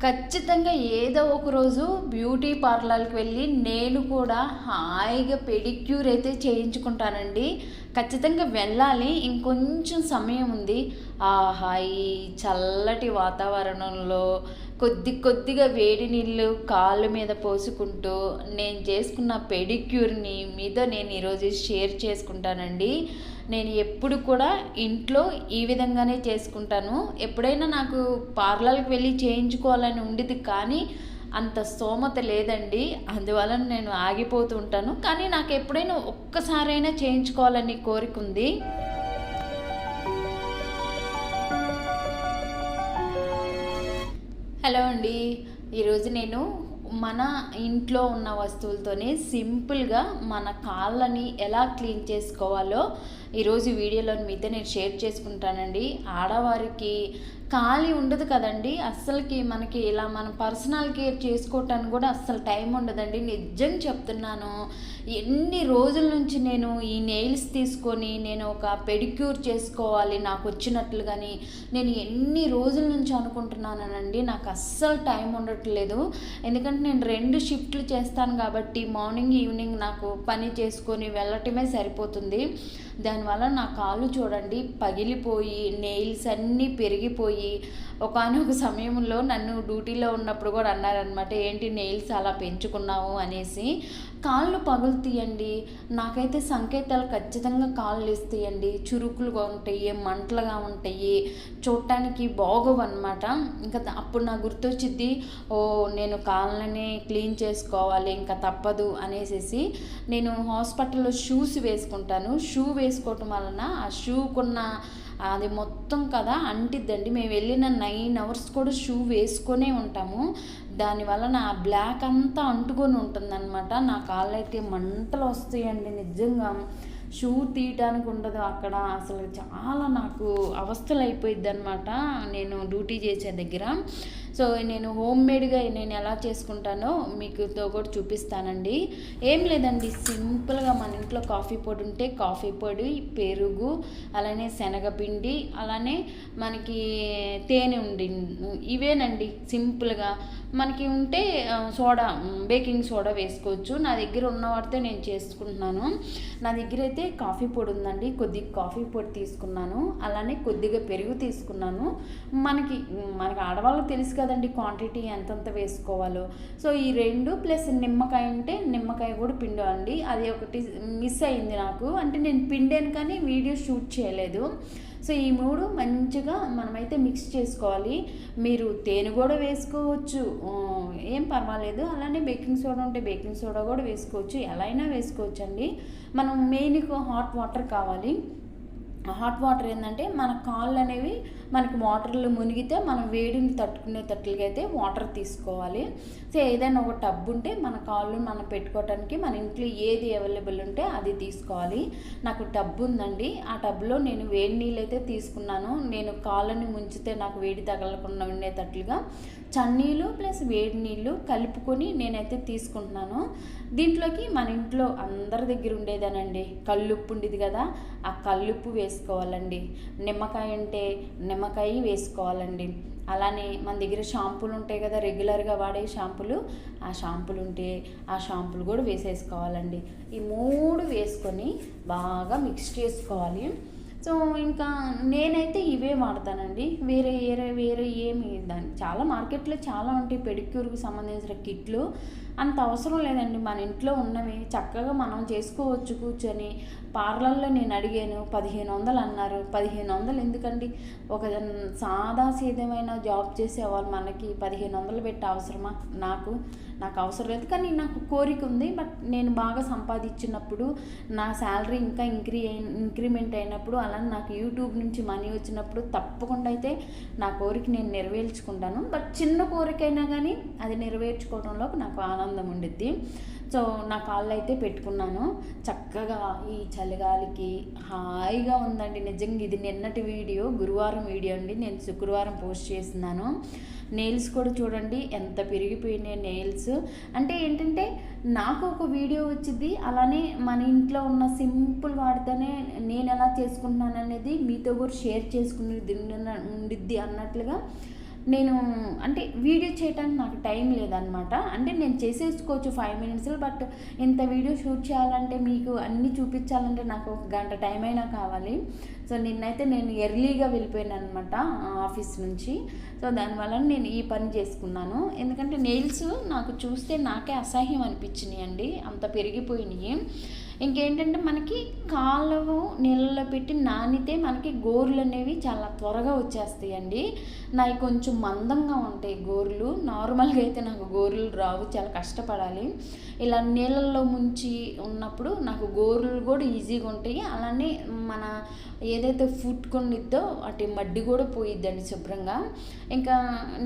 ఖచ్చితంగా ఏదో ఒక రోజు బ్యూటీ పార్లర్‌కి వెళ్ళి నేను కూడా హాయిగా పెడిక్యూర్ అయితే చేయించుకుంటానండి. ఖచ్చితంగా వెళ్ళాలి. ఇంకొంచెం సమయం ఉంది. ఆహా! ఈ చల్లటి వాతావరణంలో కొద్దిగా వేడి నీళ్ళు కాళ్ళ మీద పోసుకుంటూ నేను చేసుకున్న పెడిక్యూర్‌ని మీతో నేను ఈరోజు షేర్ చేసుకుంటానండి. నేను ఎప్పుడు కూడా ఇంట్లో ఈ విధంగానే చేసుకుంటాను. ఎప్పుడైనా నాకు పార్లర్‌కి వెళ్ళి చేయించుకోవాలని ఉండిద్ది కానీ అంత స్తోమత లేదండి. అందువలన నేను ఆగిపోతూ ఉంటాను. కానీ నాకు ఎప్పుడైనా ఒక్కసారైనా చేయించుకోవాలని కోరికుంది. హలో అండి. ఈరోజు నేను మన ఇంట్లో ఉన్న వస్తువులతోనే సింపుల్గా మన కాళ్ళని ఎలా క్లీన్ చేసుకోవాలో ఈరోజు వీడియోలో మీతో నేను షేర్ చేసుకుంటానండి. ఆడవారికి ఖాళీ ఉండదు కదండి. అస్సలకి మనకి ఇలా మనం పర్సనల్ కేర్ చేసుకోవటానికి కూడా అస్సలు టైం ఉండదండి. నిజంగా చెప్తున్నాను. ఎన్ని రోజుల నుంచి నేను ఈ నెయిల్స్ తీసుకొని నేను ఒక పెడిక్యూర్ చేసుకోవాలి నాకు వచ్చినట్లుగాని నేను ఎన్ని రోజుల నుంచి అనుకుంటున్నానండి. నాకు అస్సలు టైం ఉండట్లేదు. ఎందుకంటే నేను 2 షిఫ్ట్లు చేస్తాను కాబట్టి మార్నింగ్ ఈవినింగ్ నాకు పని చేసుకొని వెళ్ళటమే సరిపోతుంది. దానివల్ల నా కాళ్ళు చూడండి పగిలిపోయి నెయిల్స్ అన్నీ పెరిగిపోయి ఒకానొక సమయంలో నన్ను డ్యూటీలో ఉన్నప్పుడు కూడా అన్నారనమాట, ఏంటి నెయిల్స్ అలా పెంచుకున్నావు అనేసి. కాళ్ళు పగులుతాయండి. నాకైతే సంకేతాలు ఖచ్చితంగా కాళ్ళు ఇస్తాయండి. చురుకులుగా ఉంటాయి, మంటలుగా ఉంటాయి, చూడటానికి బాగోవన్నమాట. ఇంకా అప్పుడు నాకు గుర్తొచ్చిద్ది, ఓ నేను కాళ్ళని క్లీన్ చేసుకోవాలి ఇంకా తప్పదు అనేసి నేను హాస్పిటల్లో షూస్ వేసుకుంటాను. షూ వేసుకోవటం వలన ఆ షూకున్న అది మొత్తం కదా అంటిద్దండి. మేము వెళ్ళిన 9 అవర్స్ కూడా షూ వేసుకొనే ఉంటాము. దానివల్ల నా బ్లాక్ అంతా అంటుకొని ఉంటుందన్నమాట. నా కాళ్ళు అయితే మంటలు వస్తాయండి నిజంగా. షూ తీయటానికి ఉండదు అక్కడ. అసలు చాలా నాకు అవస్థలు అయిపోయిద్ది అనమాట నేను డ్యూటీ చేసే దగ్గర. సో నేను హోమ్ మేడ్గా నేను ఎలా చేసుకుంటానో మీకుతో కూడా చూపిస్తానండి. ఏం లేదండి, సింపుల్గా మన ఇంట్లో కాఫీ పొడి ఉంటే కాఫీ పొడి, పెరుగు, అలానే శనగపిండి, అలానే మనకి తేనె ఉండి ఇవేనండి సింపుల్గా. మనకి ఉంటే సోడా, బేకింగ్ సోడా వేసుకోవచ్చు. నా దగ్గర ఉన్న వాటితో నేను చేసుకుంటున్నాను. నా దగ్గర అయితే కాఫీ పొడి ఉందండి. కొద్దిగా కాఫీ పొడి తీసుకున్నాను, అలానే కొద్దిగా పెరుగు తీసుకున్నాను. మనకి ఆడవాళ్ళకి తెలుసు కదండి క్వాంటిటీ ఎంతంత వేసుకోవాలో. సో ఈ 2 ప్లస్ నిమ్మకాయ ఉంటే నిమ్మకాయ కూడా పిండండి. అది ఒకటి మిస్ అయింది నాకు. అంటే నేను పిండాను కానీ వీడియో షూట్ చేయలేదు. సో ఈ 3 మంచిగా మనమైతే మిక్స్ చేసుకోవాలి. మీరు తేనె కూడా వేసుకోవచ్చు, ఏం పర్వాలేదు. అలానే బేకింగ్ సోడా ఉంటే బేకింగ్ సోడా కూడా వేసుకోవచ్చు, ఎలా అయినా వేసుకోవచ్చు అండి. మనం మెయిన్గా హాట్ వాటర్ కావాలి. హాట్ వాటర్ ఏంటంటే మన కాళ్ళు అనేవి మనకి వాటర్లో మునిగితే మనం వేడిని తట్టుకునేటట్లుగా అయితే వాటర్ తీసుకోవాలి. సో ఏదైనా ఒక టబ్ ఉంటే మన కాళ్ళు మనం పెట్టుకోవడానికి మన ఇంట్లో ఏది అవైలబుల్ ఉంటే అది తీసుకోవాలి. నాకు టబ్ ఉందండి. ఆ టబ్లో నేను వేడి నీళ్ళు అయితే తీసుకున్నాను. నేను కాళ్ళని ముంచితే నాకు వేడి తగలకుండా ఉండేటట్లుగా చన్నీళ్ళు ప్లస్ వేడి నీళ్ళు కలుపుకొని నేనైతే తీసుకుంటున్నాను. దీంట్లోకి మన ఇంట్లో అందరి దగ్గర ఉండేదానండి కల్లుప్పు ఉండేది కదా, ఆ కల్లుప్పు వేసుకోవాలండి. నిమ్మకాయ ఉంటే నిమ్మకాయ వేసుకోవాలండి. అలానే మన దగ్గర షాంపూలు ఉంటాయి కదా, రెగ్యులర్గా వాడే షాంపూలు, ఆ షాంపూలు ఉంటే ఆ షాంపూలు కూడా వేసేసుకోవాలండి. ఈ 3 వేసుకొని బాగా మిక్స్ చేసుకోవాలి. సో ఇంకా నేనైతే ఇవే వాడతానండి. వేరే ఏమి చాలా మార్కెట్లో చాలా ఉంటాయి పెడిక్యూర్కి సంబంధించిన కిట్లు. అంత అవసరం లేదండి. మన ఇంట్లో ఉన్నవి చక్కగా మనం చేసుకోవచ్చు కూర్చొని. పార్లర్లో నేను అడిగాను, 1500 అన్నారు. 1500 ఎందుకండి? ఒక సాదా సీదమైన జాబ్ చేసేవాళ్ళు మనకి 1500 పెట్టి అవసరమా? నాకు అవసరం లేదు. కానీ నాకు కోరిక ఉంది. బట్ నేను బాగా సంపాదించినప్పుడు నా శాలరీ ఇంకా ఇంక్రిమెంట్ అయినప్పుడు, అలానే నాకు యూట్యూబ్ నుంచి మనీ వచ్చినప్పుడు తప్పకుండా అయితే నా కోరిక నేను నెరవేర్చుకుంటాను. బట్ చిన్న కోరికైనా కానీ అది నెరవేర్చుకోవడంలో నాకు ఆనందం ఉండిద్ది. సో నా కాళ్ళు అయితే పెట్టుకున్నాను. చక్కగా ఈ చలిగాలికి హాయిగా ఉందండి నిజంగా. ఇది నిన్నటి వీడియో, గురువారం వీడియో అండి. నేను శుక్రవారం పోస్ట్ చేస్తున్నాను. నెయిల్స్ కూడా చూడండి ఎంత పెరిగిపోయినాయి నెయిల్స్. అంటే ఏంటంటే నాకు ఒక వీడియో వచ్చింది, అలానే మన ఇంట్లో ఉన్న సింపుల్ వాటితోనే నేను ఎలా చేసుకుంటున్నాను అనేది మీతో కూడా షేర్ చేసుకునేది ఉండిద్ది అన్నట్లుగా నేను అంటే వీడియో చేయడానికి నాకు టైం లేదనమాట. అంటే నేను చేసేసుకోవచ్చు 5 మినిట్స్‌లో. బట్ ఇంత వీడియో షూట్ చేయాలంటే, మీకు అన్నీ చూపించాలంటే నాకు ఒక గంట టైం అయినా కావాలి. సో నిన్నైతే నేను ఎర్లీగా వెళ్ళిపోయాననమాట ఆఫీస్ నుంచి. సో దానివల్ల నేను ఈ పని చేసుకున్నాను. ఎందుకంటే నెయిల్స్ నాకు చూస్తే నాకే అసహ్యం అనిపించినాయండి, అంత పెరిగిపోయినాయి. ఇంకేంటంటే మనకి కాళ్ళు నీళ్ళలో పెట్టి నానితే మనకి గోర్లు అనేవి చాలా త్వరగా వచ్చేస్తాయండి. నావి కొంచెం మందంగా ఉంటాయి గోర్లు. నార్మల్గా అయితే నాకు గోర్లు రావు, చాలా కష్టపడాలి. ఇలా నీళ్ళల్లో ముంచి ఉన్నప్పుడు నాకు గోర్లు కూడా ఈజీగా ఉంటాయి. అలానే మన ఏదైతే ఫుడ్ కొనిద్దో అటు మడ్డి కూడా పోయిద్దండి శుభ్రంగా. ఇంకా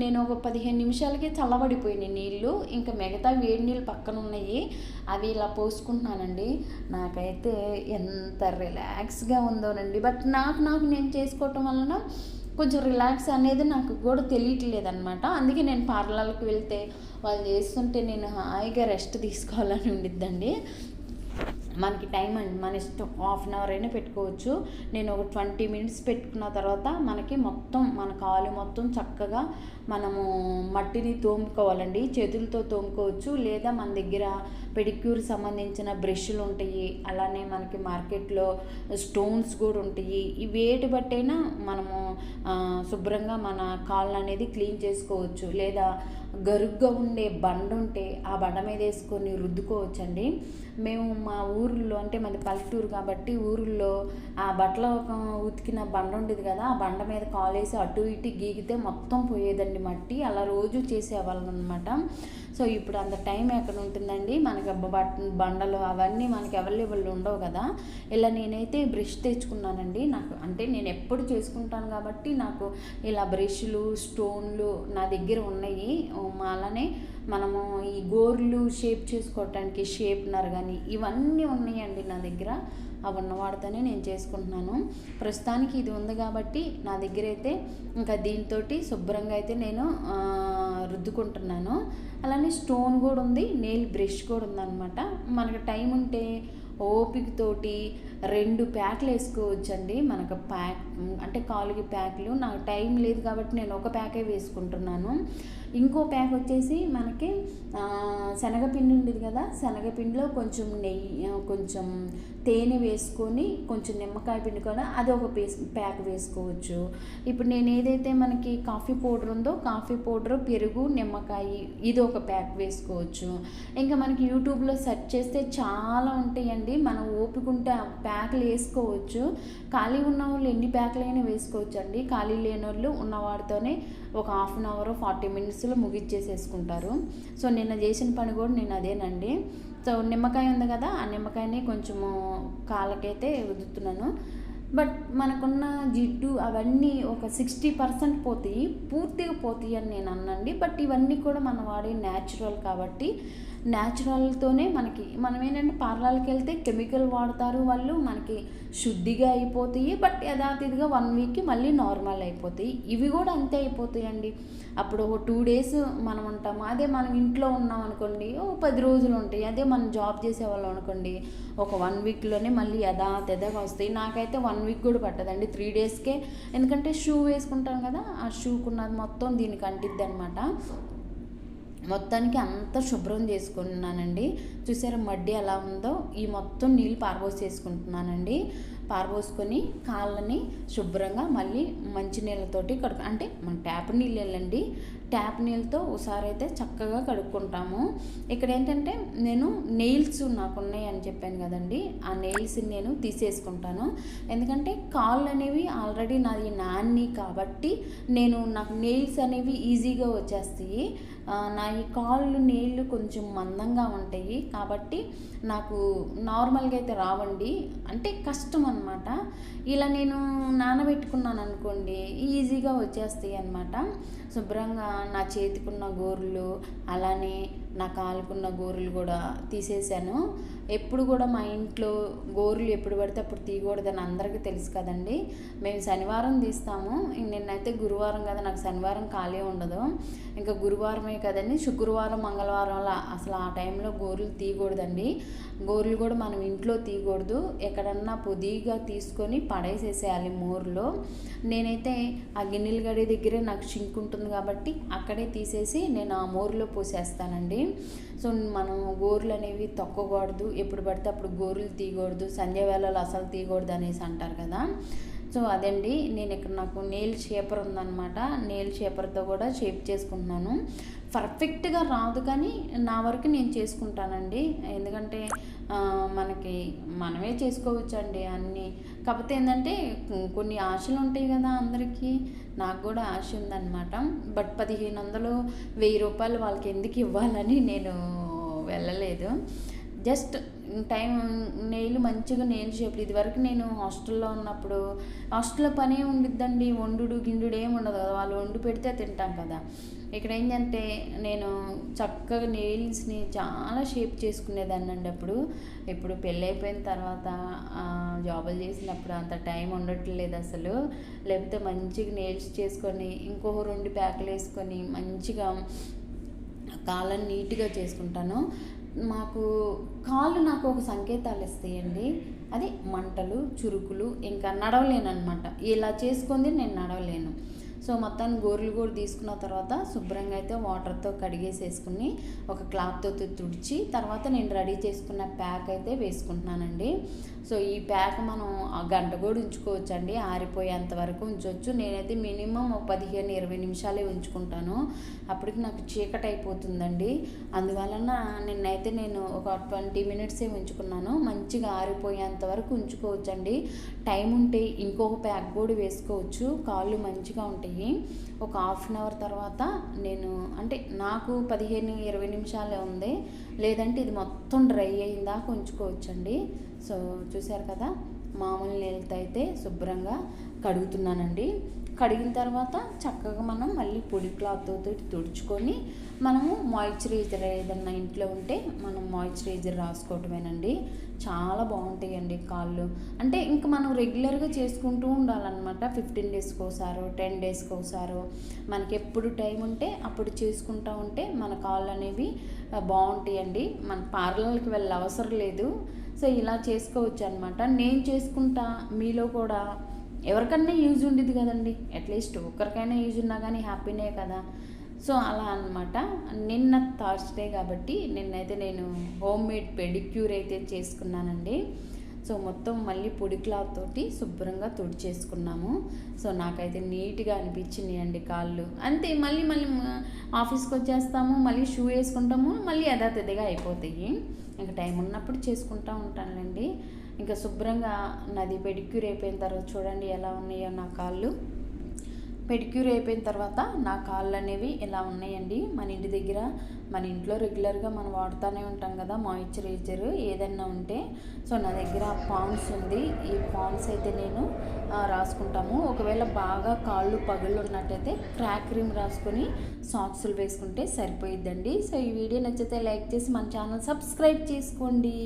నేను ఒక 15 నిమిషాలకి చల్లబడిపోయినాయి నీళ్ళు. ఇంకా మిగతా వేడి నీళ్ళు పక్కన ఉన్నాయి, అవి ఇలా పోసుకుంటున్నానండి. నాకైతే ఎంత రిలాక్స్గా ఉందోనండి. బట్ నాకు నేను చేసుకోవటం వలన కొంచెం రిలాక్స్ అనేది నాకు కూడా తెలియట్లేదు అనమాట. అందుకే నేను పార్లర్కి వెళ్తే వాళ్ళు చేస్తుంటే నేను హాయిగా రెస్ట్ తీసుకోవాలని ఉండిద్దండి. మనకి టైం అండి, మన ఇష్టం. హాఫ్ అన్ అవర్ అయినా పెట్టుకోవచ్చు. నేను ఒక 20 మినిట్స్ పెట్టుకున్న తర్వాత మనకి మొత్తం మన కాలు మొత్తం చక్కగా మనము మట్టిని తోముకోవాలండి. చేతులతో తోముకోవచ్చు, లేదా మన దగ్గర పెడిక్యూర్ సంబంధించిన బ్రష్లు ఉంటాయి. అలానే మనకి మార్కెట్లో స్టోన్స్ కూడా ఉంటాయి. ఈ వేటి బట్టైనా మనము శుభ్రంగా మన కాళ్ళు అనేది క్లీన్ చేసుకోవచ్చు. లేదా గరుగ్గా ఉండే బండ ఉంటే ఆ బండ మీద వేసుకొని రుద్దుకోవచ్చండి. మేము మా ఊర్లో, అంటే మాది పల్లెటూరు కాబట్టి ఊర్లో ఆ బట్టలు ఉతికిన బండ ఉండేది కదా, ఆ బండ మీద కాలేసి అటు ఇటు గీగితే మొత్తం పోయేదండి మట్టి. అలా రోజు చేసేవాళ్ళం అనమాట. సో ఇప్పుడు అంత టైం ఎక్కడ ఉంటుందండి, మనకి బండలు అవన్నీ మనకి అవైలబుల్ ఉండవు కదా. ఇలా నేనైతే బ్రష్ తెచ్చుకున్నానండి. నాకు అంటే నేను ఎప్పుడు చేసుకుంటాను కాబట్టి నాకు ఇలా బ్రష్లు స్టోన్లు నా దగ్గర ఉన్నాయి. అలానే మనము ఈ గోర్లు షేప్ చేసుకోవటానికి షేప్నర్ కానీ ఇవన్నీ ఉన్నాయండి నా దగ్గర. అవి ఉన్న వాడితోనే నేను చేసుకుంటున్నాను. ప్రస్తుతానికి ఇది ఉంది కాబట్టి నా దగ్గర అయితే ఇంకా దీంతో శుభ్రంగా అయితే నేను రుద్దుకుంటున్నాను. అలానే స్టోన్ కూడా ఉంది, నెయిల్ బ్రష్ కూడా ఉందన్నమాట. మనకు టైం ఉంటే ఓపికతోటి 2 ప్యాక్లు వేసుకోవచ్చండి. మనకు ప్యాక్ అంటే కాలుకి ప్యాక్లు. నాకు టైం లేదు కాబట్టి నేను ఒక ప్యాకే వేసుకుంటున్నాను. ఇంకో ప్యాక్ వచ్చేసి మనకి శనగపిండి ఉండేది కదా, శనగపిండిలో కొంచెం నెయ్యి, కొంచెం తేనె వేసుకొని కొంచెం నిమ్మకాయ పిండి కూడా అది ఒక ప్యాక్ వేసుకోవచ్చు. ఇప్పుడు నేను ఏదైతే మనకి కాఫీ పౌడర్ ఉందో, కాఫీ పౌడర్, పెరుగు, నిమ్మకాయ ఇది ఒక ప్యాక్ వేసుకోవచ్చు. ఇంకా మనకి యూట్యూబ్లో సెర్చ్ చేస్తే చాలా ఉంటాయండి. మనం ఓపిక ఉంటే ఆ ప్యాక్లు వేసుకోవచ్చు. ఖాళీ ఉన్న వాళ్ళు ఎన్ని ప్యాక్లైనా వేసుకోవచ్చు అండి. ఖాళీ లేని వాళ్ళు ఉన్నవాడితోనే ఒక హాఫ్ అన్ అవర్ 40 మినిట్స్లో ముగిచ్చేసేసుకుంటారు. సో నిన్న చేసిన పని కూడా నేను అదేనండి. సో నిమ్మకాయ ఉంది కదా, ఆ నిమ్మకాయని కొంచెము కాళ్ళకైతే రుద్దుతున్నాను. బట్ మనకున్న జిడ్డు అవన్నీ ఒక 60% పోతాయి, పూర్తిగా పోతాయి అని నేను అన్నండి. బట్ ఇవన్నీ కూడా మనం వాడే న్యాచురల్ కాబట్టి న్యాచురల్తోనే మనం ఏంటంటే పార్లర్కి వెళ్తే కెమికల్ వాడతారు వాళ్ళు, మనకి శుద్ధిగా అయిపోతాయి. బట్ యథాతిథిగా 1 వీక్కి మళ్ళీ నార్మల్ అయిపోతాయి. ఇవి కూడా అంతే అయిపోతాయండి. అప్పుడు ఒక 2 డేస్ మనం ఉంటాము. అదే మనం ఇంట్లో ఉన్నాం అనుకోండి, ఒక 10 రోజులు ఉంటాయి. అదే మనం జాబ్ చేసేవాళ్ళం అనుకోండి, ఒక 1 వీక్లోనే మళ్ళీ యథాతథగా వస్తాయి. నాకైతే 1 వీక్ కూడా పట్టదండి, 3 డేస్కే. ఎందుకంటే షూ వేసుకుంటాం కదా, ఆ షూకున్నది మొత్తం దీనికి అంటిద్ది అనమాట. మొత్తానికి అంతా శుభ్రం చేసుకుంటున్నానండి. చూసారా మడ్డి ఎలా ఉందో. ఈ మొత్తం నీళ్ళు పారబోసేసుకుంటున్నానండి. పారబోసుకొని కాళ్ళని శుభ్రంగా మళ్ళీ మంచి నీళ్ళతోటి అంటే మన ట్యాప్ నీళ్ళు వెళ్ళండి, ట్యాప్ నీళ్ళతో ఒకసారి అయితే చక్కగా కడుక్కుంటాము. ఇక్కడ ఏంటంటే నేను నెయిల్స్ నాకు ఉన్నాయని చెప్పాను కదండి, ఆ నెయిల్స్ని నేను తీసేసుకుంటాను. ఎందుకంటే కాళ్ళు అనేవి ఆల్రెడీ నాది నాన్ని కాబట్టి నాకు నెయిల్స్ అనేవి ఈజీగా వచ్చేస్తాయి. నా ఈ కాళ్ళు నెయిళ్ళు కొంచెం మందంగా ఉంటాయి కాబట్టి నాకు నార్మల్గా అయితే రావండి, అంటే కష్టం అనమాట. ఇలా నేను నానబెట్టుకున్నాను అనుకోండి, ఈజీగా వచ్చేస్తాయి అనమాట. శుభ్రంగా నా చేతికున్న గోర్లు, అలానే నా కాలుకున్న గోరులు కూడా తీసేసాను. ఎప్పుడు కూడా మా ఇంట్లో గోరులు ఎప్పుడు పడితే అప్పుడు తీయకూడదని అందరికీ తెలుసు కదండి. మేము శనివారం తీస్తాము. నిన్నైతే గురువారం కదా, నాకు శనివారం ఖాళీ ఉండదు. ఇంకా గురువారమే కదండి, శుక్రవారం మంగళవారంలా అసలు ఆ టైంలో గోరులు తీయకూడదండి. గోరులు కూడా మనం ఇంట్లో తీయకూడదు, ఎక్కడన్నా పొదిగా తీసుకొని పడేసేసేయాలి మోరులో. నేనైతే ఆ గిన్నెల గడి దగ్గరే నాకు సింక్ ఉంటుంది కాబట్టి అక్కడే తీసేసి నేను ఆ మోరులో పోసేస్తానండి. సో మనం గోర్లు అనేవి తొక్కకూడదు, ఎప్పుడు పడితే అప్పుడు గోర్లు తీయకూడదు, సంధ్య వేళలో అసలు తీయకూడదు అనేసి అంటారు కదా. సో అదండి, నేను ఇక్కడ నాకు నెయిల్ షేపర్ ఉందన్నమాట. నెయిల్ షేపర్తో కూడా షేప్ చేసుకుంటున్నాను. పర్ఫెక్ట్గా రాదు కానీ నా వరకు నేను చేసుకుంటానండి. ఎందుకంటే మనమే చేసుకోవచ్చండి అన్నీ. కాకపోతే ఏంటంటే కొన్ని ఆశలు ఉంటాయి కదా అందరికీ, నాకు కూడా ఆశ ఉందన్నమాట. బట్ 1500 1000 వాళ్ళకి ఎందుకు ఇవ్వాలని నేను వెళ్ళలేదు. జస్ట్ టైం మంచిగా నెయిల్ షేప్. ఇదివరకు నేను హాస్టల్లో ఉన్నప్పుడు, హాస్టల్లో పనే ఉండిద్దండి, వండుడు గిండుడు ఏమి ఉండదు కదా, వాళ్ళు వండి పెడితే తింటాం కదా. ఇక్కడ ఏంటంటే నేను చక్కగా నెయిల్స్ని చాలా షేప్ చేసుకునేదాన్ని అండి అప్పుడు. ఇప్పుడు పెళ్ళి అయిపోయిన తర్వాత జాబులు చేసినప్పుడు అంత టైం ఉండట్లేదు అసలు. లేకపోతే మంచిగా నెయిల్స్ చేసుకొని ఇంకో 2 ప్యాకులు వేసుకొని మంచిగా కాళ్ళని నీట్గా చేసుకుంటాను. నాకు ఒక సంకేతాలు ఇస్తాయండి, అది మంటలు, చురుకులు, ఇంకా నడవలేను అనమాట. ఇలా చేసుకుంది నేను నడవలేను. సో మొత్తాన్ని గోర్లు కూడా తీసుకున్న తర్వాత శుభ్రంగా అయితే వాటర్తో కడిగేసేసుకుని ఒక క్లాత్తో తుడిచి తర్వాత నేను రెడీ చేసుకున్న ప్యాక్ అయితే వేసుకుంటున్నానండి. సో ఈ ప్యాక్ మనం గంట కూడా ఉంచుకోవచ్చండి, ఆరిపోయేంత వరకు ఉంచవచ్చు. నేనైతే మినిమం 15-20 నిమిషాలే ఉంచుకుంటాను, అప్పటికి నాకు చీకటి అయిపోతుందండి. అందువలన నేను ఒక 20 మినిట్సే ఉంచుకున్నాను. మంచిగా ఆరిపోయేంత వరకు ఉంచుకోవచ్చండి. టైం ఉంటే ఇంకొక ప్యాక్ కూడా వేసుకోవచ్చు, కాళ్ళు మంచిగా ఉంటాయి. ఒక 1/2 అవర్ తర్వాత నాకు 15-20 నిమిషాలే ఉంది, లేదంటే ఇది మొత్తం డ్రై అయిందాక ఉంచుకోవచ్చండి. సో చూసారు కదా, మామూలు నీళ్ళతో అయితే శుభ్రంగా కడుగుతున్నానండి. కడిగిన తర్వాత చక్కగా మనం మళ్ళీ పొడి క్లాత్తో తుడుచుకొని మనము మాయిశ్చరైజర్ ఏదన్నా ఇంట్లో ఉంటే మనం మాయిశ్చరైజర్ రాసుకోవటమేనండి. చాలా బాగుంటాయండి కాళ్ళు. ఇంకా మనం రెగ్యులర్గా చేసుకుంటూ ఉండాలన్నమాట. 15 డేస్కి ఒకసారో 10 డేస్కి ఒకసారో మనకి ఎప్పుడు టైం ఉంటే అప్పుడు చేసుకుంటూ ఉంటే మన కాళ్ళు అనేవి బాగుంటాయండి. మన పార్లర్కి వెళ్ళే అవసరం లేదు. సో ఇలా చేసుకోవచ్చు అనమాట. నేను చేసుకుంటా, మీలో కూడా ఎవరికన్నా యూజ్ ఉండేది కదండి, అట్లీస్ట్ ఒకరికైనా యూజ్ ఉన్నా కానీ హ్యాపీనే కదా. సో అలా అనమాట. నిన్న థర్స్డే కాబట్టి నిన్నైతే నేను హోమ్ మేడ్ పెడిక్యూర్ అయితే చేసుకున్నానండి. సో మొత్తం మళ్ళీ పొడి క్లాత్ తోటి శుభ్రంగా తుడిచేసుకున్నాము. సో నాకైతే నీట్గా అనిపించినాయి అండి కాళ్ళు. అంతే, మళ్ళీ ఆఫీస్కి వచ్చేస్తాము, మళ్ళీ షూ వేసుకుంటాము, మళ్ళీ యథాతథిగా అయిపోతాయి. ఇంకా టైం ఉన్నప్పుడు చేసుకుంటూ ఉంటానులేండి. ఇంకా శుభ్రంగా నాది పెడిక్యూర్ అయిపోయిన తర్వాత చూడండి ఎలా ఉన్నాయో నా కాళ్ళు. పెడిక్యూర్ అయిపోయిన తర్వాత నా కాళ్ళు అనేవి ఎలా ఉన్నాయండి. మన ఇంట్లో రెగ్యులర్గా మనం వాడుతూనే ఉంటాం కదా మాయిశ్చరైజర్ ఏదన్నా ఉంటే. సో నా దగ్గర పాండ్స్ ఉంది, ఈ పాండ్స్ అయితే నేను రాసుకుంటాము. ఒకవేళ బాగా కాళ్ళు పగుళ్ళు ఉన్నట్టయితే క్రాక్ క్రీమ్ రాసుకొని సాక్సులు వేసుకుంటే సరిపోయిద్దండి. సో ఈ వీడియో నచ్చితే లైక్ చేసి మన ఛానల్ సబ్స్క్రైబ్ చేసుకోండి.